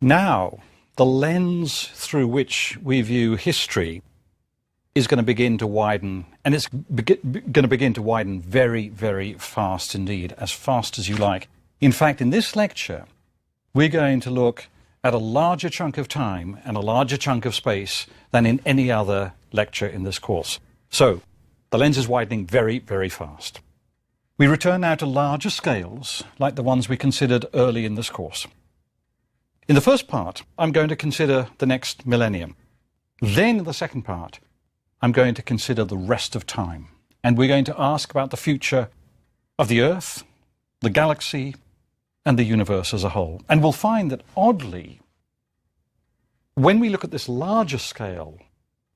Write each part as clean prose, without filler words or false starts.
Now, the lens through which we view history is going to begin to widen, and it's going to begin to widen very, very fast indeed, as fast as you like. In fact, in this lecture, we're going to look at a larger chunk of time and a larger chunk of space than in any other lecture in this course. So, the lens is widening very, very fast. We return now to larger scales, like the ones we considered early in this course. In the first part, I'm going to consider the next millennium. Then, in the second part, I'm going to consider the rest of time. And we're going to ask about the future of the Earth, the galaxy, and the universe as a whole. And we'll find that, oddly, when we look at this larger scale,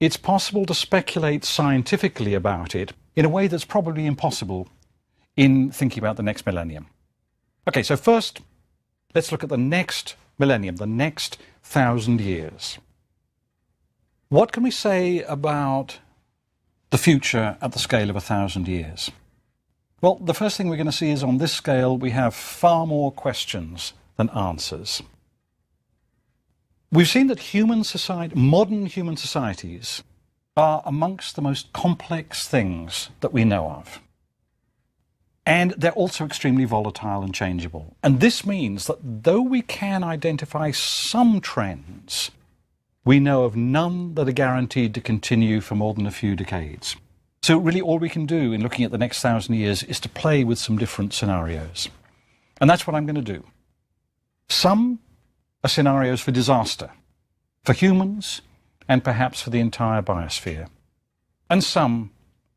it's possible to speculate scientifically about it in a way that's probably impossible in thinking about the next millennium. Okay, so first, let's look at the next millennium, the next 1,000 years. What can we say about the future at the scale of 1,000 years? Well, the first thing we're going to see is on this scale we have far more questions than answers. We've seen that modern human societies are amongst the most complex things that we know of. And they're also extremely volatile and changeable. And this means that though we can identify some trends, we know of none that are guaranteed to continue for more than a few decades. So really all we can do in looking at the next 1,000 years is to play with some different scenarios. And that's what I'm going to do. Some are scenarios for disaster, for humans, and perhaps for the entire biosphere. And some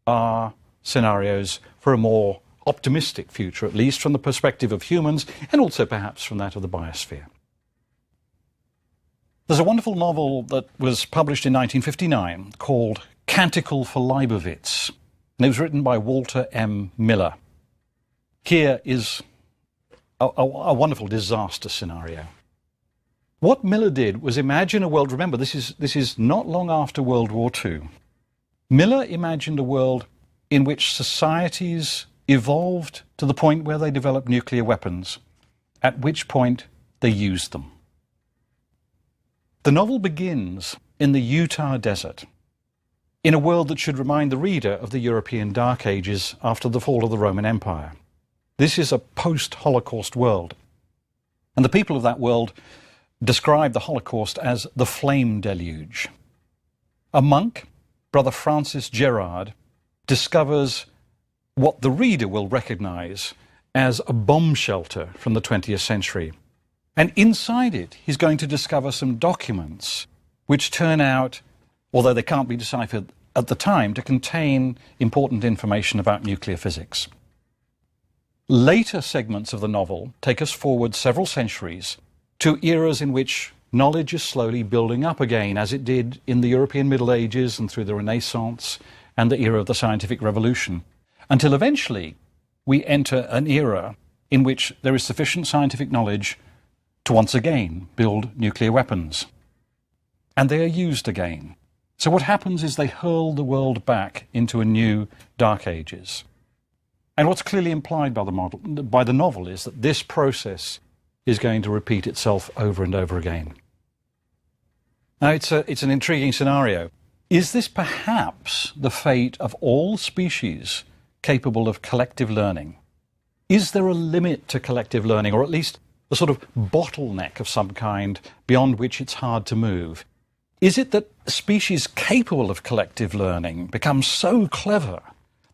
are scenarios for a more optimistic future, at least from the perspective of humans, and also perhaps from that of the biosphere. There's a wonderful novel that was published in 1959 called Canticle for Leibowitz, and it was written by Walter M. Miller. Here is a wonderful disaster scenario. What Miller did was imagine a world, remember this is not long after World War II. Miller imagined a world in which societies evolved to the point where they developed nuclear weapons, at which point they used them. The novel begins in the Utah desert, in a world that should remind the reader of the European Dark Ages after the fall of the Roman Empire. This is a post-Holocaust world, and the people of that world describe the Holocaust as the flame deluge. A monk, Brother Francis Gerard, discovers what the reader will recognize as a bomb shelter from the 20th century. And inside it, he's going to discover some documents which turn out, although they can't be deciphered at the time, to contain important information about nuclear physics. Later segments of the novel take us forward several centuries to eras in which knowledge is slowly building up again, as it did in the European Middle Ages and through the Renaissance and the era of the Scientific Revolution, until eventually we enter an era in which there is sufficient scientific knowledge to once again build nuclear weapons. And they are used again. So what happens is they hurl the world back into a new Dark Ages. And what's clearly implied by the novel is that this process is going to repeat itself over and over again. Now, it's an intriguing scenario. Is this perhaps the fate of all species capable of collective learning? Is there a limit to collective learning, or at least a sort of bottleneck of some kind beyond which it's hard to move? Is it that species capable of collective learning become so clever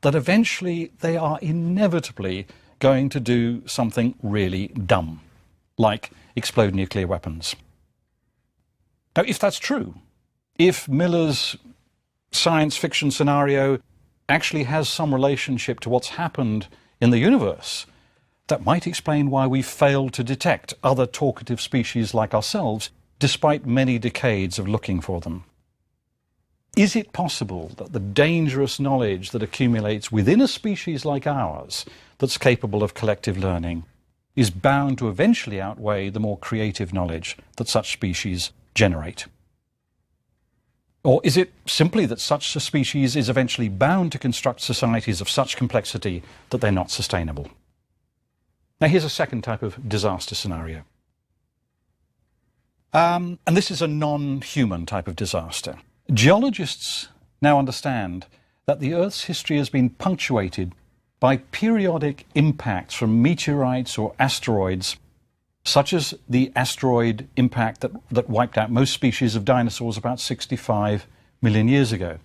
that eventually they are inevitably going to do something really dumb, like explode nuclear weapons? Now, if that's true, if Miller's science fiction scenario actually has some relationship to what's happened in the universe, that might explain why we failed to detect other talkative species like ourselves, despite many decades of looking for them. Is it possible that the dangerous knowledge that accumulates within a species like ours that's capable of collective learning is bound to eventually outweigh the more creative knowledge that such species generate? Or is it simply that such a species is eventually bound to construct societies of such complexity that they're not sustainable? Now, here's a second type of disaster scenario. And this is a non-human type of disaster. Geologists now understand that the Earth's history has been punctuated by periodic impacts from meteorites or asteroids, such as the asteroid impact that wiped out most species of dinosaurs about 65 million years ago.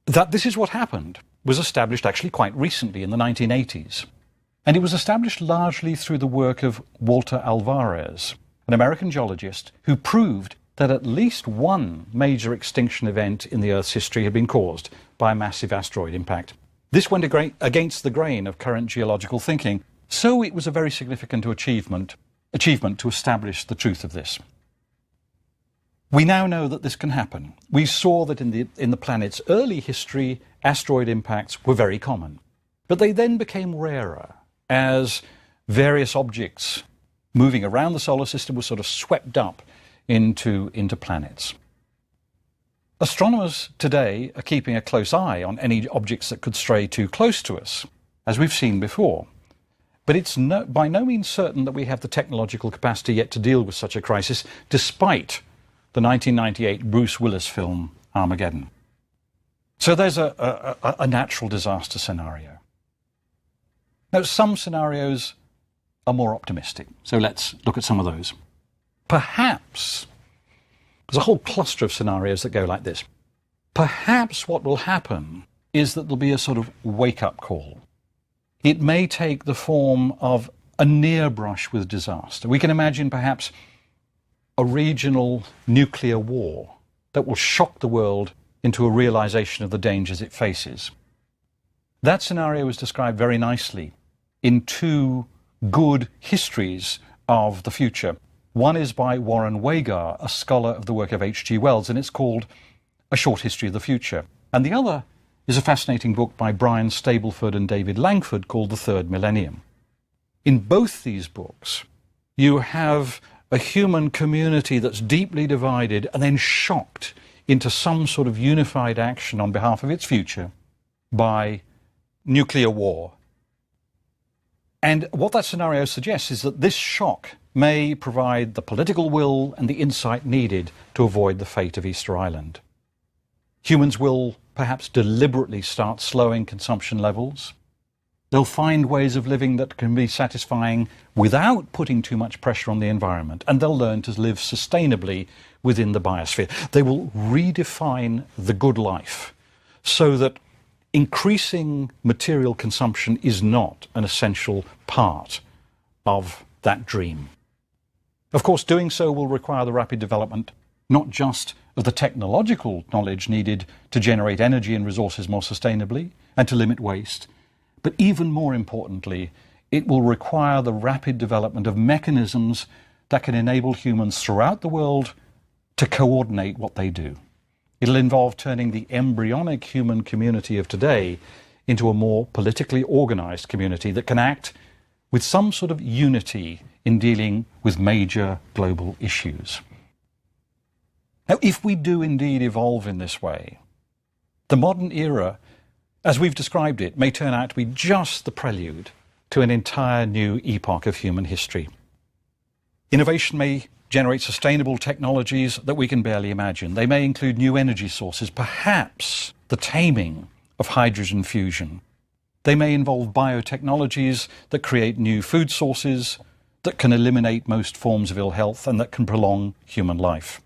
That this is what happened was established actually quite recently in the 1980s. And it was established largely through the work of Walter Alvarez, an American geologist who proved that at least one major extinction event in the Earth's history had been caused by a massive asteroid impact. This went against the grain of current geological thinking, so it was a very significant achievement to establish the truth of this. We now know that this can happen. We saw that in the planet's early history, asteroid impacts were very common. But they then became rarer as various objects moving around the solar system were sort of swept up into planets. Astronomers today are keeping a close eye on any objects that could stray too close to us, as we've seen before. But it's by no means certain that we have the technological capacity yet to deal with such a crisis, despite the 1998 Bruce Willis film Armageddon. So there's a natural disaster scenario. Now, some scenarios are more optimistic, so let's look at some of those. Perhaps, there's a whole cluster of scenarios that go like this. Perhaps what will happen is that there'll be a sort of wake-up call. It may take the form of a near brush with disaster. We can imagine perhaps a regional nuclear war that will shock the world into a realization of the dangers it faces. That scenario is described very nicely in two good histories of the future. One is by Warren Wagar, a scholar of the work of H.G. Wells, and it's called A Short History of the Future. And the other is a fascinating book by Brian Stableford and David Langford called The Third Millennium. In both these books, you have a human community that's deeply divided and then shocked into some sort of unified action on behalf of its future by nuclear war. And what that scenario suggests is that this shock may provide the political will and the insight needed to avoid the fate of Easter Island. Humans will perhaps deliberately start slowing consumption levels. They'll find ways of living that can be satisfying without putting too much pressure on the environment, and they'll learn to live sustainably within the biosphere. They will redefine the good life so that increasing material consumption is not an essential part of that dream. Of course, doing so will require the rapid development not just of the technological knowledge needed to generate energy and resources more sustainably and to limit waste, but even more importantly, it will require the rapid development of mechanisms that can enable humans throughout the world to coordinate what they do. It'll involve turning the embryonic human community of today into a more politically organized community that can act with some sort of unity in dealing with major global issues. Now, if we do indeed evolve in this way, the modern era, as we've described it, may turn out to be just the prelude to an entire new epoch of human history. Innovation may generate sustainable technologies that we can barely imagine. They may include new energy sources, perhaps the taming of hydrogen fusion. They may involve biotechnologies that create new food sources that can eliminate most forms of ill health and that can prolong human life.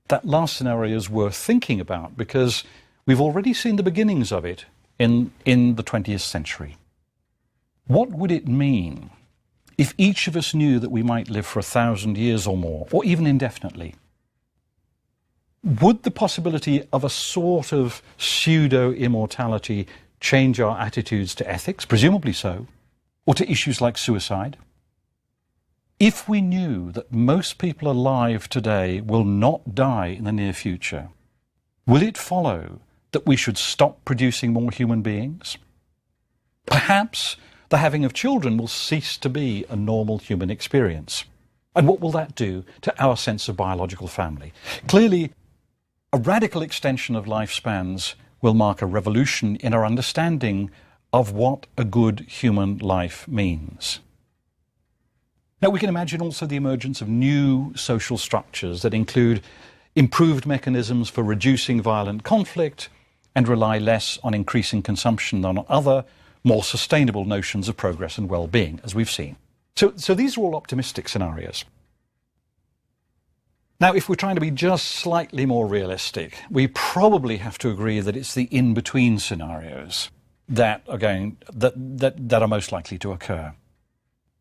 That last scenario is worth thinking about because we've already seen the beginnings of it in the 20th century. What would it mean if each of us knew that we might live for 1,000 years or more, or even indefinitely? Would the possibility of a sort of pseudo-immortality change our attitudes to ethics? Presumably so. Or to issues like suicide? If we knew that most people alive today will not die in the near future, will it follow that we should stop producing more human beings? Perhaps the having of children will cease to be a normal human experience. And what will that do to our sense of biological family? Clearly, a radical extension of lifespans will mark a revolution in our understanding of what a good human life means. Now, we can imagine also the emergence of new social structures that include improved mechanisms for reducing violent conflict and rely less on increasing consumption than on other, more sustainable notions of progress and well-being, as we've seen. So these are all optimistic scenarios. Now, if we're trying to be just slightly more realistic, we probably have to agree that it's the in-between scenarios that are most likely to occur.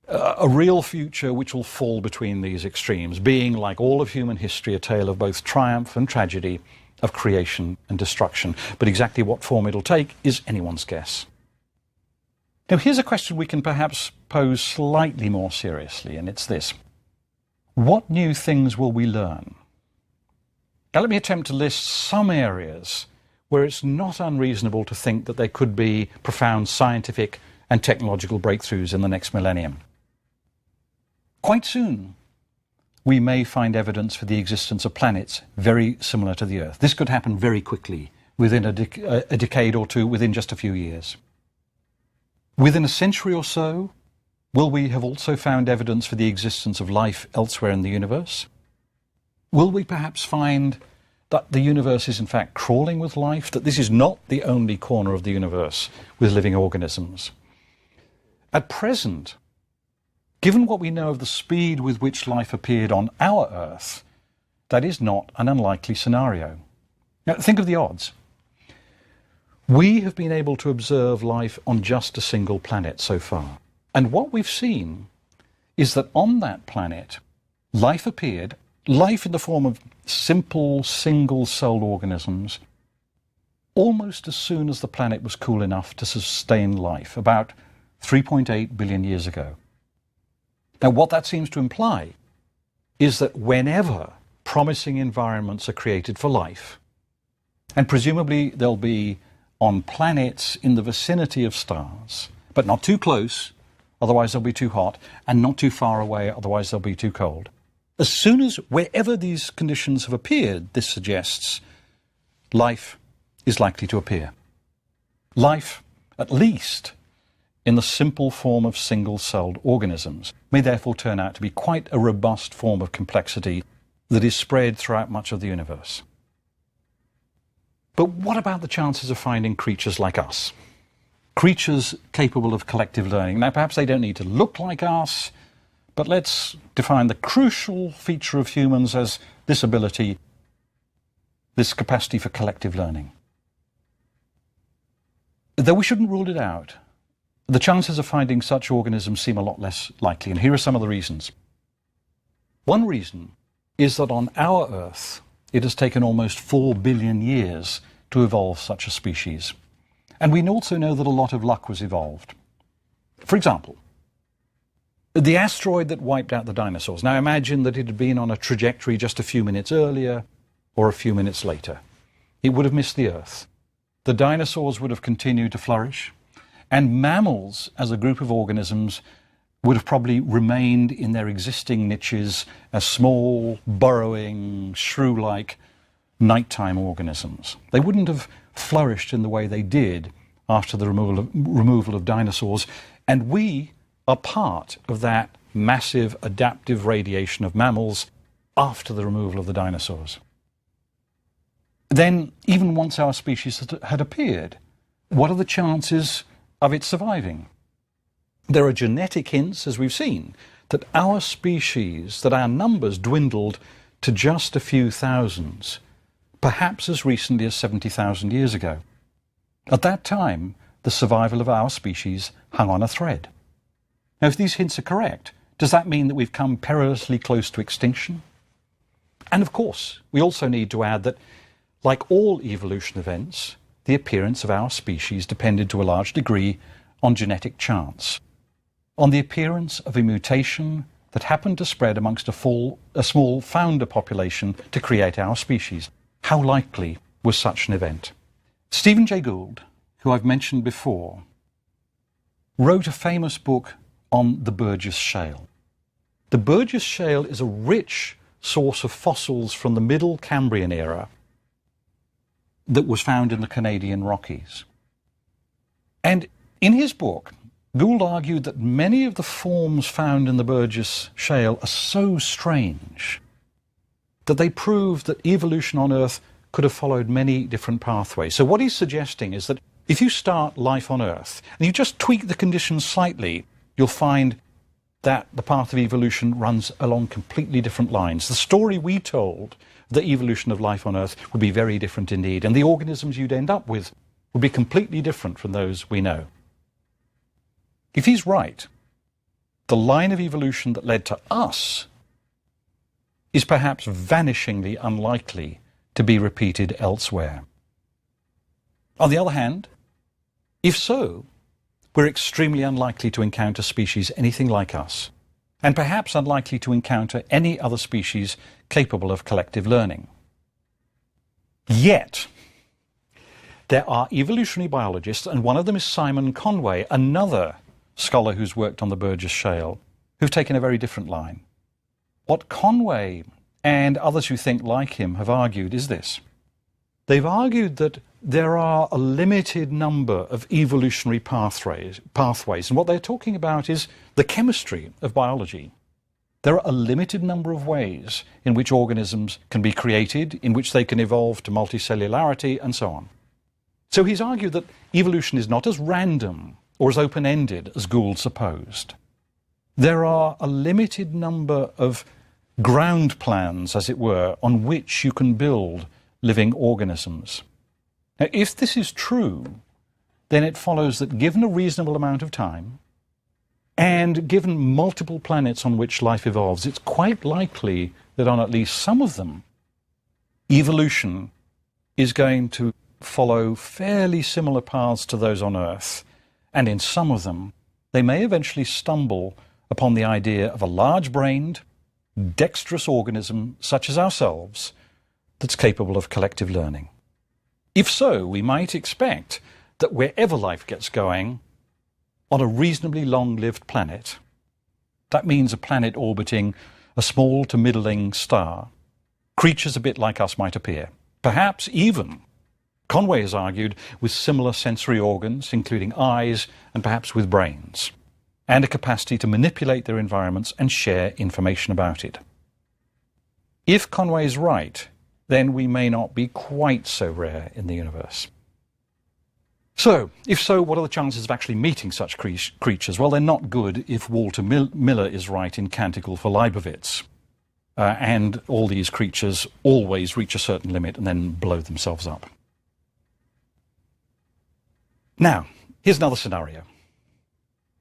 A real future which will fall between these extremes, being, like all of human history, a tale of both triumph and tragedy, of creation and destruction. But exactly what form it'll take is anyone's guess. Now, here's a question we can perhaps pose slightly more seriously, and it's this. What new things will we learn? Now, let me attempt to list some areas where it's not unreasonable to think that there could be profound scientific and technological breakthroughs in the next millennium. Quite soon, we may find evidence for the existence of planets very similar to the Earth. This could happen very quickly, within a decade or two, within just a few years. Within a century or so, will we have also found evidence for the existence of life elsewhere in the universe? Will we perhaps find that the universe is in fact crawling with life, that this is not the only corner of the universe with living organisms? At present, given what we know of the speed with which life appeared on our Earth, that is not an unlikely scenario. Now, think of the odds. We have been able to observe life on just a single planet so far. And what we've seen is that on that planet, life appeared, life in the form of simple single-celled organisms, almost as soon as the planet was cool enough to sustain life, about 3.8 billion years ago. Now, what that seems to imply is that whenever promising environments are created for life, and presumably they'll be on planets in the vicinity of stars, but not too close, otherwise they'll be too hot, and not too far away, otherwise they'll be too cold. As soon as wherever these conditions have appeared, this suggests life is likely to appear. Life, at least in the simple form of single-celled organisms, may therefore turn out to be quite a robust form of complexity that is spread throughout much of the universe. But what about the chances of finding creatures like us? Creatures capable of collective learning. Now, perhaps they don't need to look like us, but let's define the crucial feature of humans as this ability, this capacity for collective learning. Though we shouldn't rule it out, the chances of finding such organisms seem a lot less likely, and here are some of the reasons. One reason is that on our Earth, it has taken almost 4 billion years to evolve such a species. And we also know that a lot of luck was involved. For example, the asteroid that wiped out the dinosaurs. Now imagine that it had been on a trajectory just a few minutes earlier or a few minutes later. It would have missed the Earth. The dinosaurs would have continued to flourish, and mammals as a group of organisms would have probably remained in their existing niches as small, burrowing, shrew-like, nighttime organisms. They wouldn't have flourished in the way they did after the removal of dinosaurs, and we are part of that massive adaptive radiation of mammals after the removal of the dinosaurs. Then, even once our species had appeared, what are the chances of it surviving? There are genetic hints, as we've seen, that our species, that our numbers dwindled to just a few thousands, perhaps as recently as 70,000 years ago. At that time, the survival of our species hung on a thread. Now, if these hints are correct, does that mean that we've come perilously close to extinction? And of course, we also need to add that, like all evolution events, the appearance of our species depended to a large degree on genetic chance, on the appearance of a mutation that happened to spread amongst a small founder population to create our species. How likely was such an event? Stephen Jay Gould, who I've mentioned before, wrote a famous book on the Burgess Shale. The Burgess Shale is a rich source of fossils from the Middle Cambrian era that was found in the Canadian Rockies. And in his book, Gould argued that many of the forms found in the Burgess Shale are so strange that they prove that evolution on Earth could have followed many different pathways. So what he's suggesting is that if you start life on Earth and you just tweak the conditions slightly, you'll find that the path of evolution runs along completely different lines. The story we told, the evolution of life on Earth, would be very different indeed, and the organisms you'd end up with would be completely different from those we know. If he's right, the line of evolution that led to us is perhaps vanishingly unlikely to be repeated elsewhere. On the other hand, if so, we're extremely unlikely to encounter species anything like us, and perhaps unlikely to encounter any other species capable of collective learning. Yet, there are evolutionary biologists, and one of them is Simon Conway, another scholar who's worked on the Burgess Shale, who've taken a very different line. What Conway and others who think like him have argued is this. They've argued that there are a limited number of evolutionary pathways, and what they're talking about is the chemistry of biology. There are a limited number of ways in which organisms can be created, in which they can evolve to multicellularity, and so on. So he's argued that evolution is not as random or as open-ended as Gould supposed. There are a limited number of ground plans, as it were, on which you can build living organisms. Now, if this is true, then it follows that given a reasonable amount of time, and given multiple planets on which life evolves, it's quite likely that on at least some of them, evolution is going to follow fairly similar paths to those on Earth, and in some of them, they may eventually stumble upon the idea of a large-brained, dexterous organism such as ourselves that's capable of collective learning. If so, we might expect that wherever life gets going, on a reasonably long-lived planet, that means a planet orbiting a small to middling star, creatures a bit like us might appear. Perhaps even, Conway has argued, with similar sensory organs, including eyes and perhaps with brains, and a capacity to manipulate their environments and share information about it. If Conway is right, then we may not be quite so rare in the universe. So, if so, what are the chances of actually meeting such creatures? Well, they're not good if Walter Miller is right in Canticle for Leibowitz, and all these creatures always reach a certain limit and then blow themselves up. Now, here's another scenario.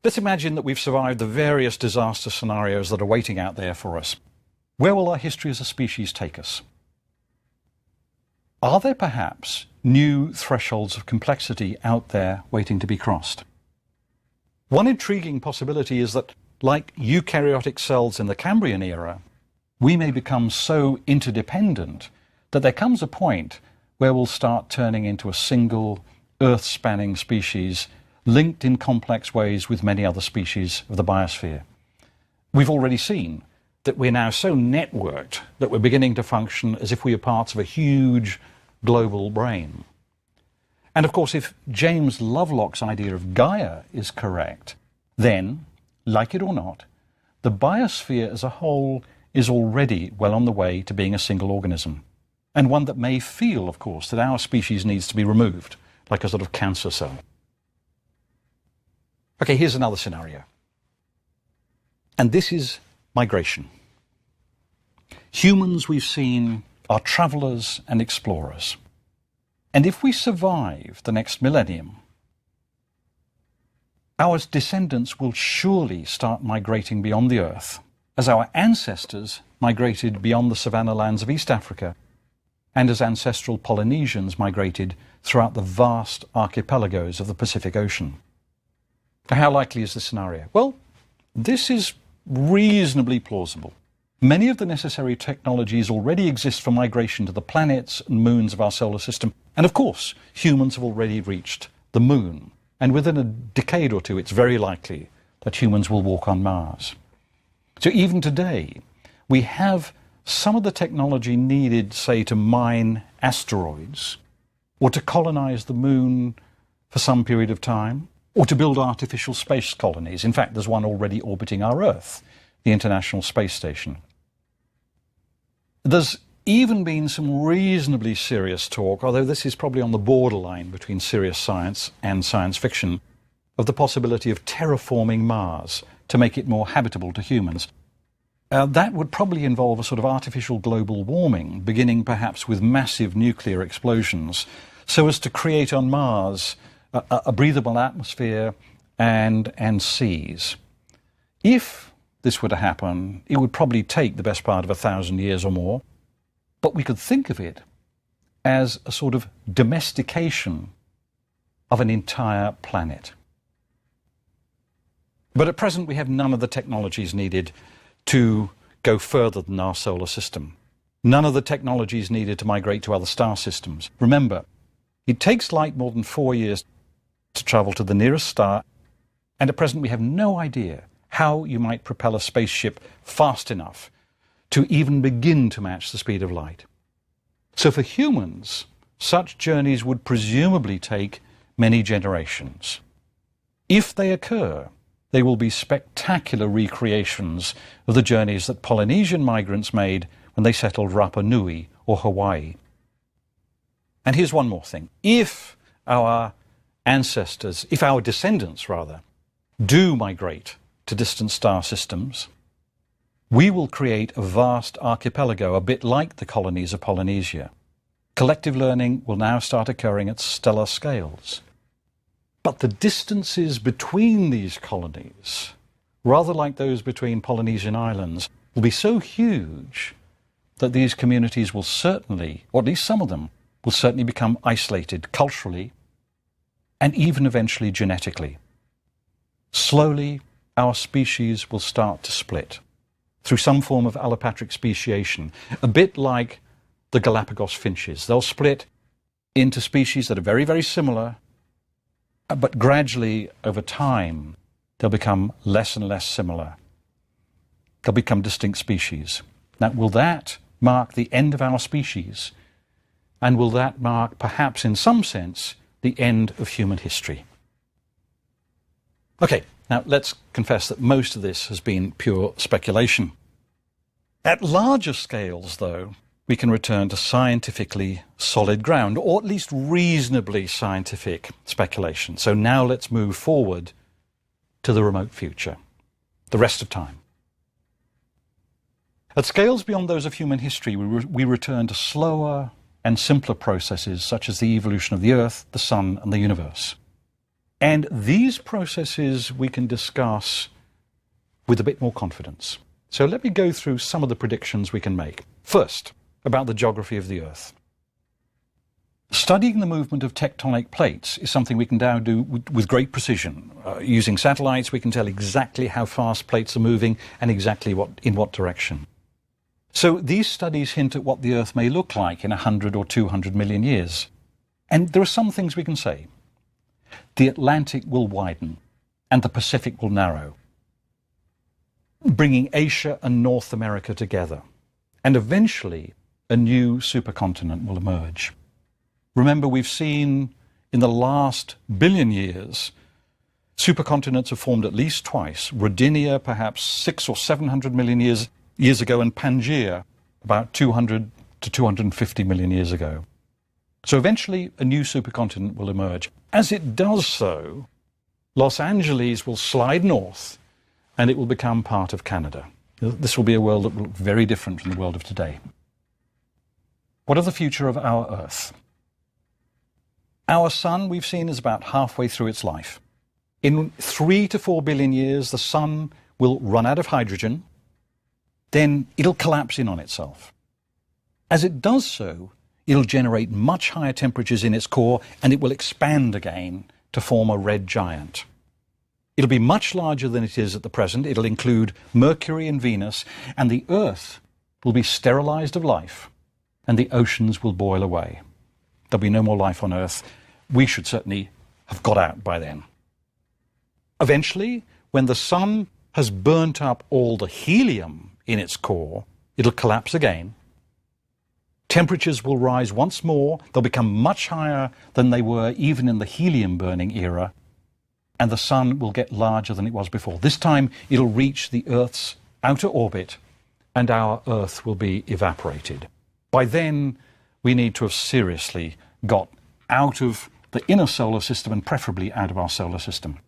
Let's imagine that we've survived the various disaster scenarios that are waiting out there for us. Where will our history as a species take us? Are there perhaps new thresholds of complexity out there waiting to be crossed? One intriguing possibility is that, like eukaryotic cells in the Cambrian era, we may become so interdependent that there comes a point where we'll start turning into a single Earth-spanning species linked in complex ways with many other species of the biosphere. We've already seen that we're now so networked that we're beginning to function as if we are parts of a huge global brain. And of course, if James Lovelock's idea of Gaia is correct, then, like it or not, the biosphere as a whole is already well on the way to being a single organism, and one that may feel, of course, that our species needs to be removed, like a sort of cancer cell. Okay, here's another scenario. And this is migration. Humans, we've seen, are travelers and explorers. And if we survive the next millennium, our descendants will surely start migrating beyond the Earth, as our ancestors migrated beyond the savanna lands of East Africa, and as ancestral Polynesians migrated throughout the vast archipelagos of the Pacific Ocean. Now, how likely is this scenario? Well, this is reasonably plausible. Many of the necessary technologies already exist for migration to the planets and moons of our solar system. And of course, humans have already reached the moon. And within a decade or two, it's very likely that humans will walk on Mars. So even today, we have some of the technology needed, say, to mine asteroids or to colonize the moon for some period of time. or to build artificial space colonies. In fact, there's one already orbiting our Earth, the International Space Station. There's even been some reasonably serious talk, although this is probably on the borderline between serious science and science fiction, of the possibility of terraforming Mars to make it more habitable to humans. That would probably involve a sort of artificial global warming, beginning perhaps with massive nuclear explosions, so as to create on Mars a breathable atmosphere and seas. If this were to happen, it would probably take the best part of 1,000 years or more, but we could think of it as a sort of domestication of an entire planet. But at present we have none of the technologies needed to go further than our solar system. None of the technologies needed to migrate to other star systems. Remember, it takes light more than 4 years to travel to the nearest star, and at present we have no idea how you might propel a spaceship fast enough to even begin to match the speed of light. So for humans, such journeys would presumably take many generations. If they occur, they will be spectacular recreations of the journeys that Polynesian migrants made when they settled Rapa Nui or Hawaii. And here's one more thing. If our ancestors, if our descendants rather, do migrate to distant star systems, we will create a vast archipelago, a bit like the colonies of Polynesia. Collective learning will now start occurring at stellar scales. But the distances between these colonies, rather like those between Polynesian islands, will be so huge that these communities will certainly, or at least some of them, will certainly become isolated culturally and even eventually genetically. Slowly, our species will start to split through some form of allopatric speciation, a bit like the Galapagos finches. They'll split into species that are very, very similar, but gradually, over time, they'll become less and less similar. They'll become distinct species. Now, will that mark the end of our species? And will that mark, perhaps in some sense, the end of human history? Okay, now let's confess that most of this has been pure speculation. At larger scales, though, we can return to scientifically solid ground, or at least reasonably scientific speculation. So now let's move forward to the remote future, the rest of time. At scales beyond those of human history, we return to slower and simpler processes such as the evolution of the Earth, the Sun, and the universe. And these processes we can discuss with a bit more confidence. So let me go through some of the predictions we can make. First, about the geography of the Earth. Studying the movement of tectonic plates is something we can now do with great precision. Using satellites, we can tell exactly how fast plates are moving and exactly in what direction. So these studies hint at what the Earth may look like in 100 or 200 million years. And there are some things we can say. The Atlantic will widen and the Pacific will narrow, bringing Asia and North America together. And eventually, a new supercontinent will emerge. Remember, we've seen in the last billion years, supercontinents have formed at least twice. Rodinia, perhaps 600 or 700 million years ago, and Pangaea, about 200 to 250 million years ago. So eventually, a new supercontinent will emerge. As it does so, Los Angeles will slide north, and it will become part of Canada. This will be a world that will look very different from the world of today. What of the future of our Earth? Our sun, we've seen, is about halfway through its life. In 3 to 4 billion years, the sun will run out of hydrogen, then it'll collapse in on itself. As it does so, it'll generate much higher temperatures in its core, and it will expand again to form a red giant. It'll be much larger than it is at the present. It'll include Mercury and Venus, and the Earth will be sterilized of life, and the oceans will boil away. There'll be no more life on Earth. We should certainly have got out by then. Eventually, when the sun has burnt up all the helium in its core, it'll collapse again. Temperatures will rise once more. They'll become much higher than they were even in the helium burning era. and the sun will get larger than it was before. This time it'll reach the Earth's outer orbit and our Earth will be evaporated. By then, we need to have seriously got out of the inner solar system and preferably out of our solar system.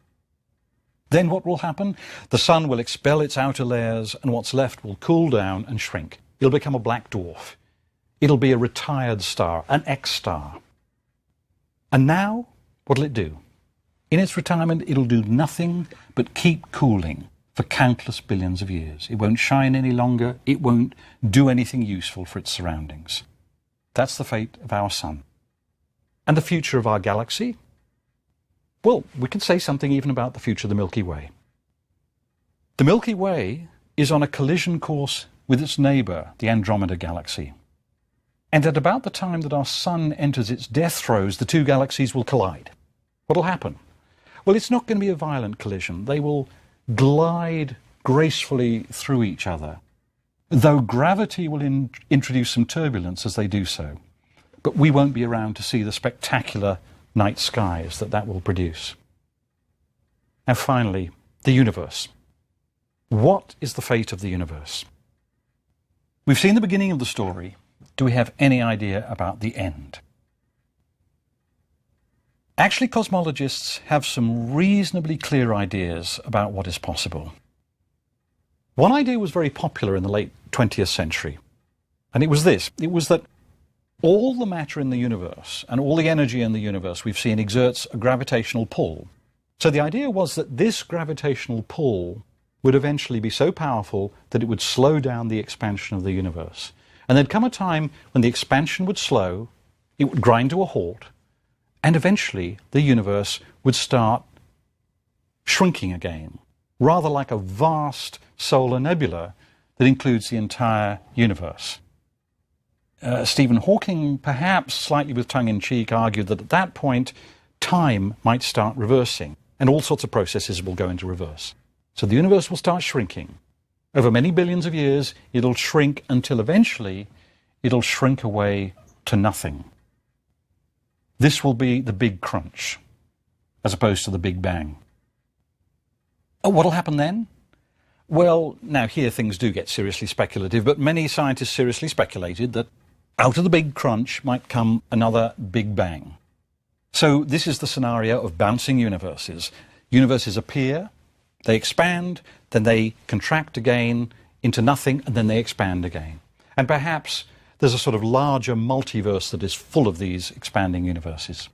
Then what will happen? The sun will expel its outer layers and what's left will cool down and shrink. It'll become a black dwarf. It'll be a retired star, an X-star. And now, what'll it do? In its retirement, it'll do nothing but keep cooling for countless billions of years. It won't shine any longer. It won't do anything useful for its surroundings. That's the fate of our sun. And the future of our galaxy? Well, we can say something even about the future of the Milky Way. The Milky Way is on a collision course with its neighbour, the Andromeda Galaxy. And at about the time that our sun enters its death throes, the two galaxies will collide. What'll happen? Well, it's not going to be a violent collision. They will glide gracefully through each other, though gravity will introduce some turbulence as they do so. But we won't be around to see the spectacular night skies that will produce. And finally, the universe. What is the fate of the universe? We've seen the beginning of the story. Do we have any idea about the end? Actually, cosmologists have some reasonably clear ideas about what is possible. One idea was very popular in the late 20th century, and it was this. It was that all the matter in the universe and all the energy in the universe we've seen exerts a gravitational pull. So the idea was that this gravitational pull would eventually be so powerful that it would slow down the expansion of the universe. And there'd come a time when the expansion would slow, it would grind to a halt, and eventually the universe would start shrinking again, rather like a vast solar nebula that includes the entire universe. Stephen Hawking, perhaps slightly with tongue-in-cheek, argued that at that point time might start reversing and all sorts of processes will go into reverse. So the universe will start shrinking. Over many billions of years, it'll shrink until eventually it'll shrink away to nothing. This will be the big crunch, as opposed to the Big Bang. What'll happen then? Well, now here things do get seriously speculative, but many scientists seriously speculated that out of the big crunch might come another Big Bang. So this is the scenario of bouncing universes. Universes appear, they expand, then they contract again into nothing, and then they expand again. And perhaps there's a sort of larger multiverse that is full of these expanding universes.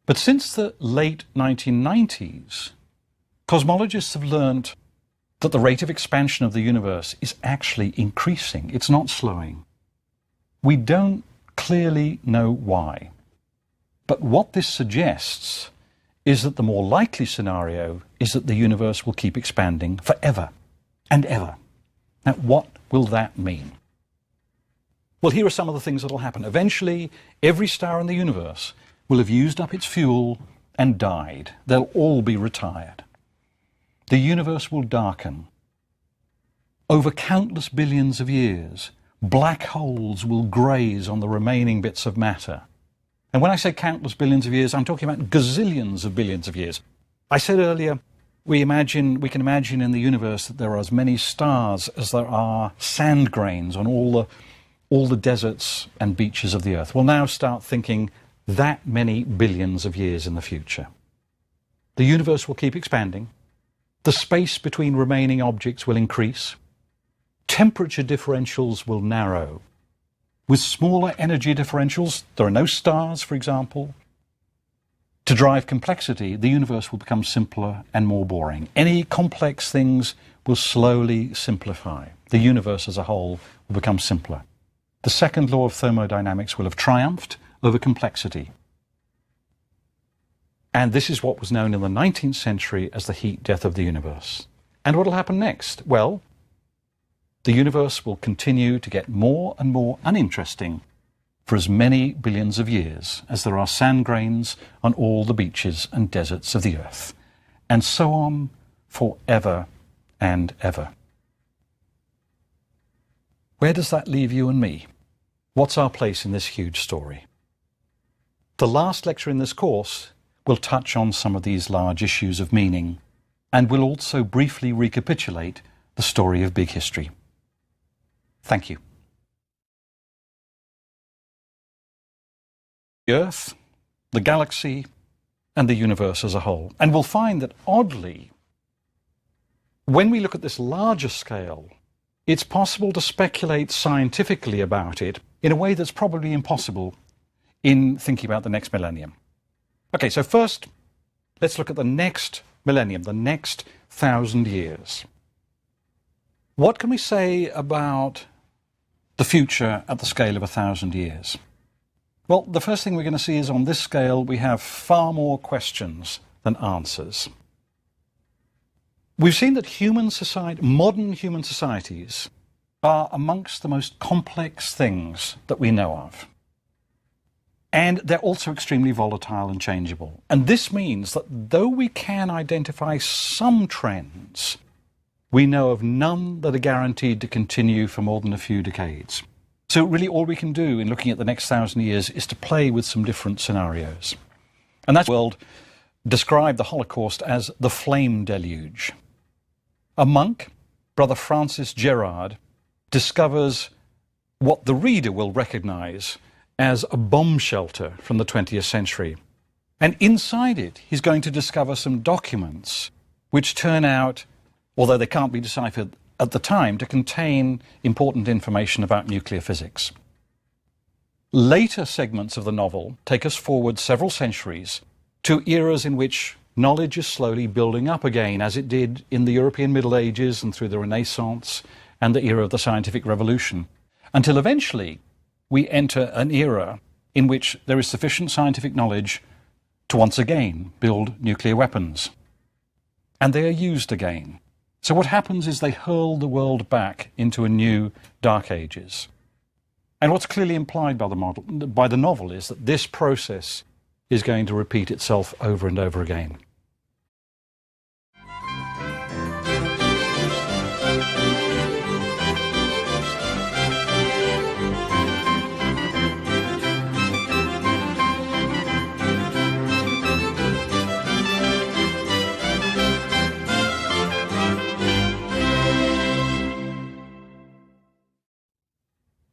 But since the late 1990s, cosmologists have learned that the rate of expansion of the universe is actually increasing. It's not slowing. We don't clearly know why. But what this suggests is that the more likely scenario is that the universe will keep expanding forever and ever. Now, what will that mean? Well, here are some of the things that will happen. Eventually, every star in the universe will have used up its fuel and died. They'll all be retired. The universe will darken. Over countless billions of years, black holes will graze on the remaining bits of matter. And when I say countless billions of years, I'm talking about gazillions of billions of years. I said earlier, we can imagine in the universe that there are as many stars as there are sand grains on all the deserts and beaches of the Earth. We'll now start thinking that many billions of years in the future. The universe will keep expanding. The space between remaining objects will increase. Temperature differentials will narrow. With smaller energy differentials, there are no stars, for example. To drive complexity, the universe will become simpler and more boring. Any complex things will slowly simplify. The universe as a whole will become simpler. The second law of thermodynamics will have triumphed over complexity. And this is what was known in the 19th century as the heat death of the universe. And what will happen next? Well, the universe will continue to get more and more uninteresting for as many billions of years as there are sand grains on all the beaches and deserts of the Earth, and so on forever and ever. Where does that leave you and me? What's our place in this huge story? The last lecture in this course we'll touch on some of these large issues of meaning, and we'll also briefly recapitulate the story of big history. Thank you. The Earth, the galaxy, and the universe as a whole. And we'll find that, oddly, when we look at this larger scale, it's possible to speculate scientifically about it in a way that's probably impossible in thinking about the next millennium. Okay, so first, let's look at the next millennium, the next 1,000 years. What can we say about the future at the scale of 1,000 years? Well, the first thing we're going to see is on this scale we have far more questions than answers. We've seen that modern human societies are amongst the most complex things that we know of. And they're also extremely volatile and changeable. And this means that though we can identify some trends, we know of none that are guaranteed to continue for more than a few decades. So really all we can do in looking at the next 1,000 years is to play with some different scenarios. And that's why the world described the Holocaust as the flame deluge. A monk, Brother Francis Gerard, discovers what the reader will recognize as a bomb shelter from the 20th century. And inside it, he's going to discover some documents which turn out, although they can't be deciphered at the time, to contain important information about nuclear physics. Later segments of the novel take us forward several centuries to eras in which knowledge is slowly building up again, as it did in the European Middle Ages and through the Renaissance and the era of the Scientific Revolution, until eventually we enter an era in which there is sufficient scientific knowledge to once again build nuclear weapons. And they are used again. So what happens is they hurl the world back into a new Dark Ages. And what's clearly implied by the novel is that this process is going to repeat itself over and over again.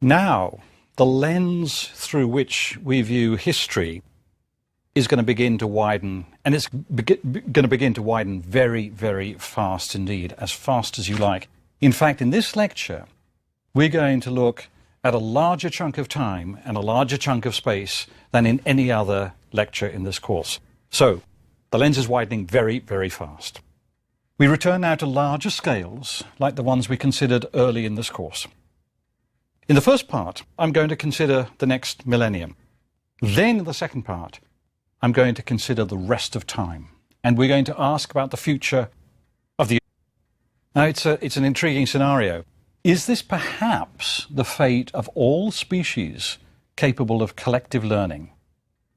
Now, the lens through which we view history is going to begin to widen, and it's going to begin to widen very, very fast indeed, as fast as you like. In fact, in this lecture, we're going to look at a larger chunk of time and a larger chunk of space than in any other lecture in this course. So, the lens is widening very, very fast. We return now to larger scales, like the ones we considered early in this course. In the first part, I'm going to consider the next millennium. Then in the second part, I'm going to consider the rest of time. And we're going to ask about the future of the... Now, it's an intriguing scenario. Is this perhaps the fate of all species capable of collective learning?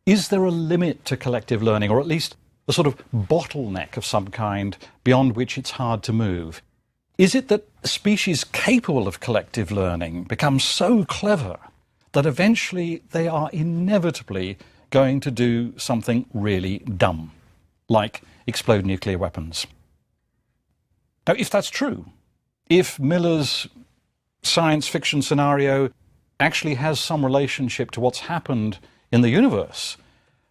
Is there a limit to collective learning, or at least a sort of bottleneck of some kind beyond which it's hard to move? Is it that species capable of collective learning become so clever that eventually they are inevitably going to do something really dumb, like explode nuclear weapons? Now, if that's true, if Miller's science fiction scenario actually has some relationship to what's happened in the universe,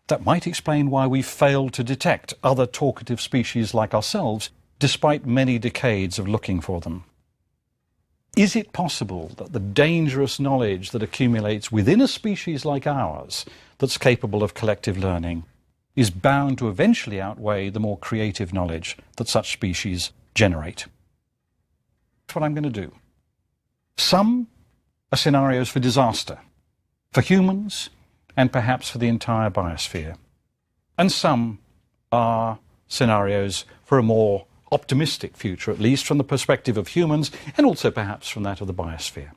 that might explain why we failed to detect other talkative species like ourselves, despite many decades of looking for them. Is it possible that the dangerous knowledge that accumulates within a species like ours that's capable of collective learning is bound to eventually outweigh the more creative knowledge that such species generate? That's what I'm going to do. Some are scenarios for disaster, for humans, and perhaps for the entire biosphere. And some are scenarios for a more optimistic future, at least from the perspective of humans, and also perhaps from that of the biosphere.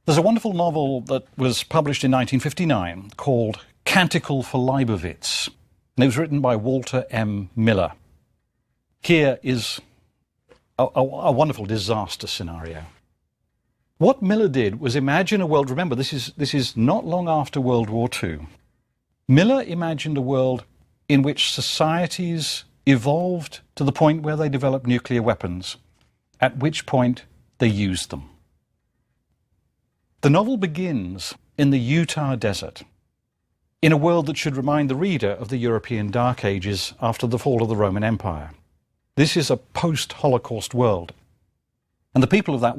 There's a wonderful novel that was published in 1959 called Canticle for Leibowitz, and it was written by Walter M. Miller. Here is a wonderful disaster scenario. What Miller did was imagine a world, remember this is not long after World War II, Miller imagined a world in which societies evolved to the point where they developed nuclear weapons, at which point they used them. The novel begins in the Utah desert, in a world that should remind the reader of the European Dark Ages after the fall of the Roman Empire. This is a post-Holocaust world, and the people of that